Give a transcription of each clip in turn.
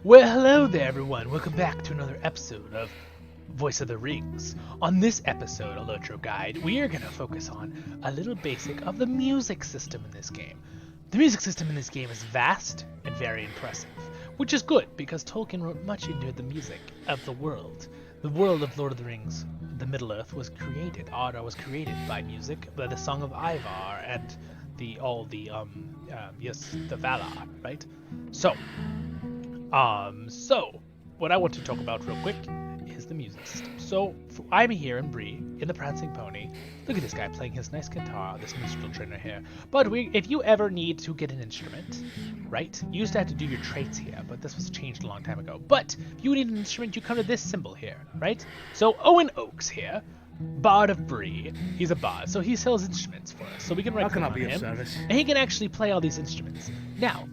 Well, hello there, everyone. Welcome back to another episode of Voice of the Rings. On this episode of LOTRO Guide, we are going to focus on a little basic of the music system in this game. The music system in this game is vast and very impressive, which is good because Tolkien wrote much into the music of the world. The world of Lord of the Rings, the Middle-earth, was created. Arda was created by music, by the Song of Ivar and the Valar, right? So what I want to talk about real quick is the music system. So I'm here in Bree, in the Prancing Pony. Look at this guy playing his nice guitar, this minstrel trainer here. But if you ever need to get an instrument, right? You used to have to do your traits here, but this was changed a long time ago. But if you need an instrument, you come to this symbol here, right? So Owen Oakes here, Bard of Bree. He's a bard, so he sells instruments for us. So we can How can I recommend be of him, service? and he can actually play all these instruments. Now,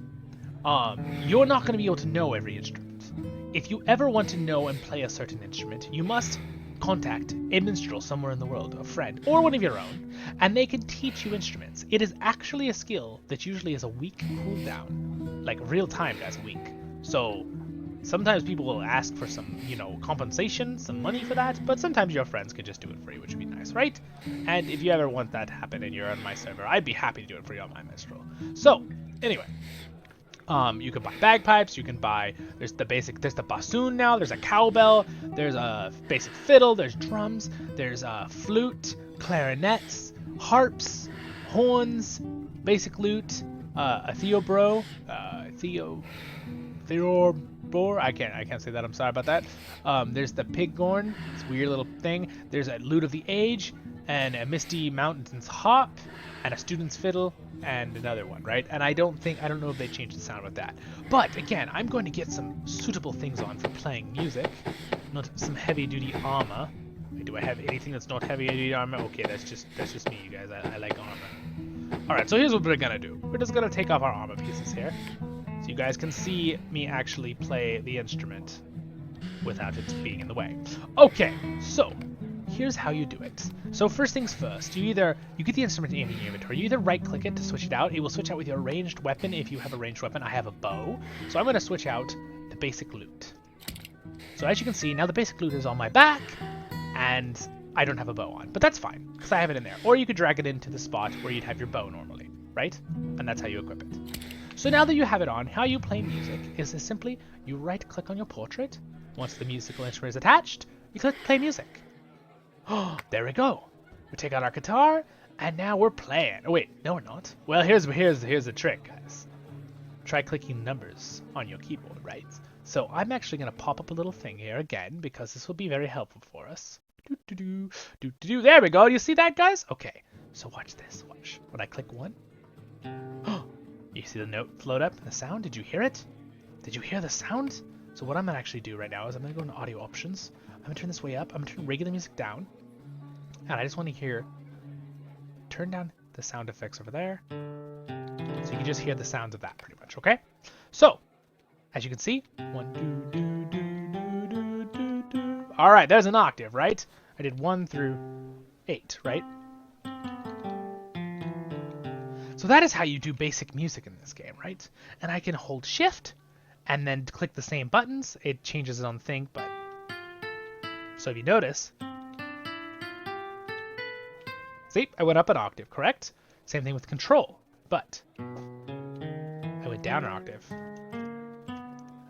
you're not going to be able to know every instrument. If you ever want to know and play a certain instrument, you must contact a minstrel somewhere in the world, a friend, or one of your own, and they can teach you instruments. It is actually a skill that usually is a week cooldown, like real-timed as a week. So sometimes people will ask for some, compensation, some money for that, but sometimes your friends can just do it for you, which would be nice, right? And if you ever want that to happen and you're on my server, I'd be happy to do it for you on my minstrel. So, anyway. You can buy bagpipes, you can buy, there's the bassoon now, there's a cowbell, there's a basic fiddle, there's drums, there's a flute, clarinets, harps, horns, basic lute, a theobro, theobor, I can't say that, I'm sorry about that. There's the pigorn, this weird little thing, there's a lute of the age, and a Misty Mountains hop, and a student's fiddle, and another one, right? And I don't know if they changed the sound with that. But again, I'm going to get some suitable things on for playing music, not some heavy-duty armor. Wait, do I have anything that's not heavy-duty armor? Okay, that's just me, you guys. I like armor. All right, so here's what we're gonna do. We're just gonna take off our armor pieces here, so you guys can see me actually play the instrument without it being in the way. Okay, so here's how you do it. So first things first, you get the instrument in your inventory. You either right-click it to switch it out. It will switch out with your ranged weapon if you have a ranged weapon. I have a bow, so I'm going to switch out the basic lute. So as you can see, now the basic lute is on my back, and I don't have a bow on, but that's fine because I have it in there. Or you could drag it into the spot where you'd have your bow normally, right? And that's how you equip it. So now that you have it on, how you play music is simply you right-click on your portrait. Once the musical instrument is attached, you click play music. Oh, there we go. We take out our guitar, and now we're playing. Oh wait, no we're not. Well, here's the trick, guys. Try clicking numbers on your keyboard, right? So I'm actually gonna pop up a little thing here again because this will be very helpful for us. There we go. You see that, guys? Okay. So watch this. Watch. When I click 1, you see the note float up and the sound. Did you hear it? Did you hear the sound? So what I'm gonna actually do right now is I'm gonna go into audio options. I'm gonna turn this way up. I'm gonna turn regular music down. And I just want to turn down the sound effects over there. So you can just hear the sounds of that pretty much, okay? So, as you can see, 1, 2. All right, there's an octave, right? I did 1 through 8, right? So that is how you do basic music in this game, right? And I can hold shift and then click the same buttons. It changes its own thing, but so if you notice, see, I went up an octave, correct? Same thing with control, but I went down an octave.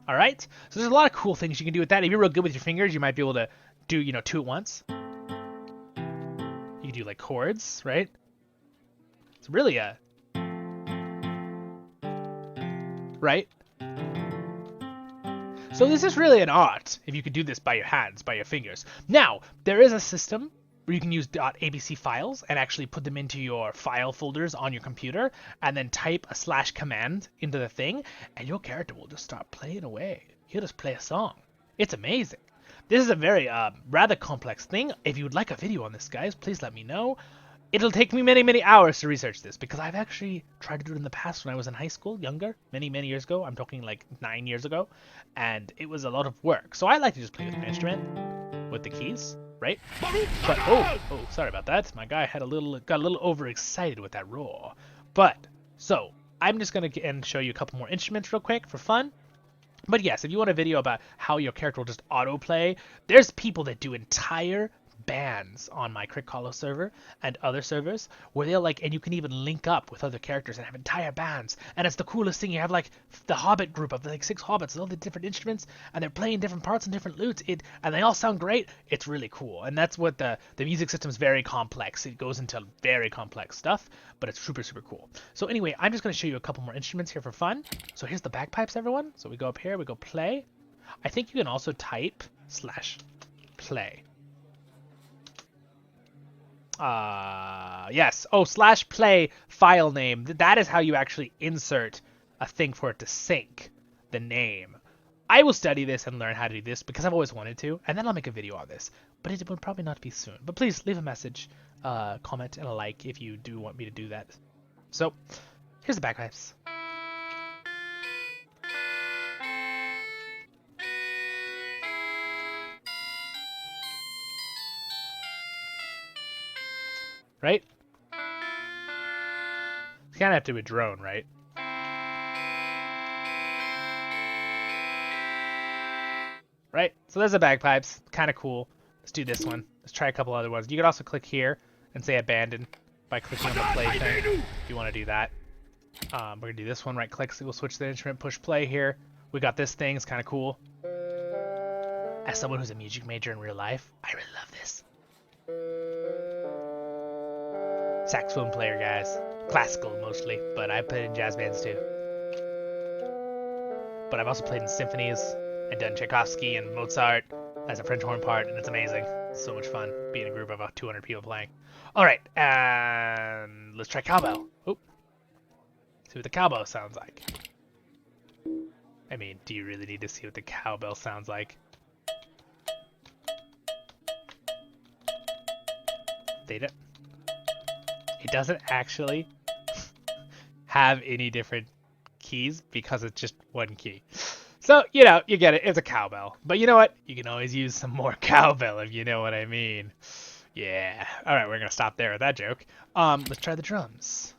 All right, so there's a lot of cool things you can do with that. If you're real good with your fingers, you might be able to do, 2 at once. You can do like chords, right? It's really right? So this is really an art, if you could do this by your hands, by your fingers. Now, there is a system where you can use .abc files and actually put them into your file folders on your computer, and then type a / command into the thing, and your character will just start playing away. He'll just play a song. It's amazing. This is a very rather complex thing. If you would like a video on this, guys, please let me know. It'll take me many, many hours to research this because I've actually tried to do it in the past when I was in high school, younger, many, many years ago. I'm talking like 9 years ago, and it was a lot of work. So I like to just play with my instrument, with the keys, right? But oh, sorry about that. My guy got a little overexcited with that roar. But so I'm just gonna show you a couple more instruments real quick for fun. But yes, if you want a video about how your character will just autoplay, there's people that do entire bands on my Crit Hollow server and other servers where they'll like, and you can even link up with other characters and have entire bands. And it's the coolest thing. You have like the Hobbit group of like 6 hobbits with all the different instruments, and they're playing different parts and different lutes. And they all sound great. It's really cool. And that's what the music system is very complex. It goes into very complex stuff, but it's super, super cool. So anyway, I'm just going to show you a couple more instruments here for fun. So here's the bagpipes, everyone. So we go up here, we go play. I think you can also type /play. Yes. Oh, /play file name. That is how you actually insert a thing for it to sync the name. I will study this and learn how to do this because I've always wanted to, and then I'll make a video on this. But it will probably not be soon. But please leave a message, comment, and a like if you do want me to do that. So, here's the bagpipes. Right? You kind of have to do a drone, right? Right? So there's the bagpipes. Kind of cool. Let's do this one. Let's try a couple other ones. You can also click here and say abandon by clicking on the play thing if you want to do that. We're going to do this one. Right click, so we'll switch the instrument, push play here. We got this thing. It's kind of cool. As someone who's a music major in real life, I really love this. Saxophone player, guys. Classical mostly, but I played in jazz bands too. But I've also played in symphonies and done Tchaikovsky and Mozart as a French horn part, and it's amazing. It's so much fun being a group of about 200 people playing. All right, and let's try cowbell. Oh, see what the cowbell sounds like. I mean, do you really need to see what the cowbell sounds like? It doesn't actually have any different keys because it's just one key. So, you know, you get it. It's a cowbell. But you know what? You can always use some more cowbell if you know what I mean. Yeah. All right, we're going to stop there with that joke. Let's try the drums.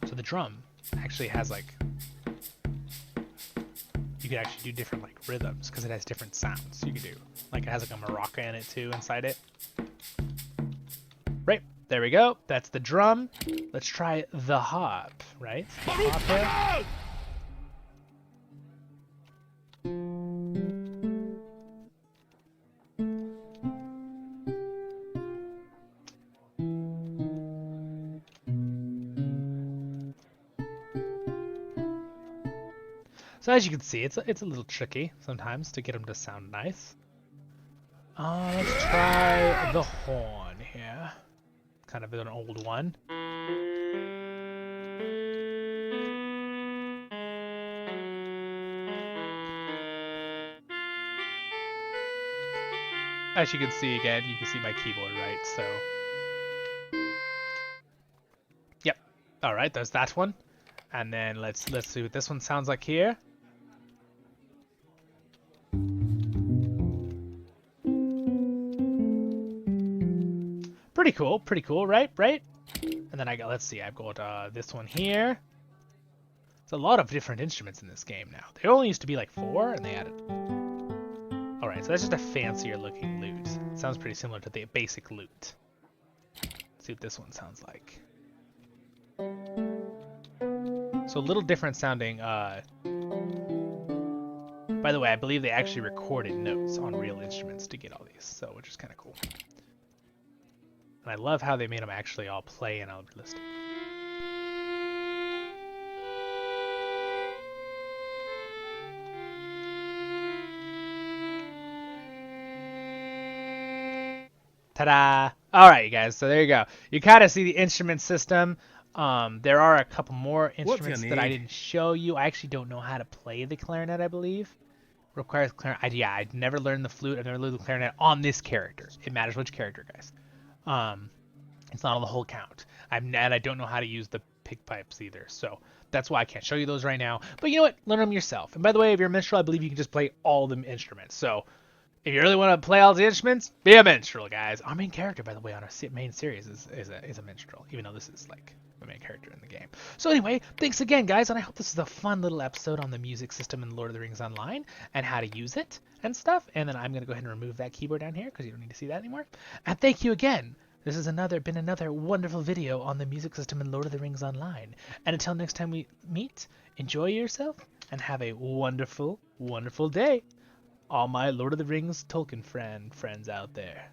So the drum actually has like, you can actually do different like rhythms because it has different sounds you can do. Like it has like a maraca in it too inside it. Right, there we go. That's the drum. Let's try the harp, right? The harp here. So as you can see, it's a little tricky sometimes to get them to sound nice. Let's try the horn here. Kind of an old one. As you can see again, you can see my keyboard, right? So, yep. All right, there's that one. And then let's see what this one sounds like here. Pretty cool, right? And then let's see, I've got this one here. It's a lot of different instruments in this game now. There only used to be like 4, and they added. All right, so that's just a fancier looking lute. It sounds pretty similar to the basic lute. Let's see what this one sounds like. So a little different sounding. By the way, I believe they actually recorded notes on real instruments to get all these, so which is kind of cool. And I love how they made them actually all play and all realistic. Ta-da! All right, you guys. So there you go. You kind of see the instrument system. There are a couple more instruments that I didn't show you. I actually don't know how to play the clarinet, I believe. Requires clarinet. Yeah, I'd never learned the flute. I've never learned the clarinet on this character. It matters which character, guys. It's not on the whole count. And I don't know how to use the pig pipes either. So that's why I can't show you those right now. But you know what? Learn them yourself. And by the way, if you're a minstrel, I believe you can just play all the instruments. So If you really want to play all the instruments, be a minstrel, guys. Our main character, by the way, on our main series is a minstrel, even though this is like the main character in the game. So anyway, thanks again, guys, and I hope this is a fun little episode on the music system in Lord of the Rings Online and how to use it and stuff. And then I'm gonna go ahead and remove that keyboard down here because you don't need to see that anymore. And thank you again. This has been another wonderful video on the music system in Lord of the Rings Online. And until next time we meet, enjoy yourself and have a wonderful, wonderful day. All my Lord of the Rings Tolkien friends out there.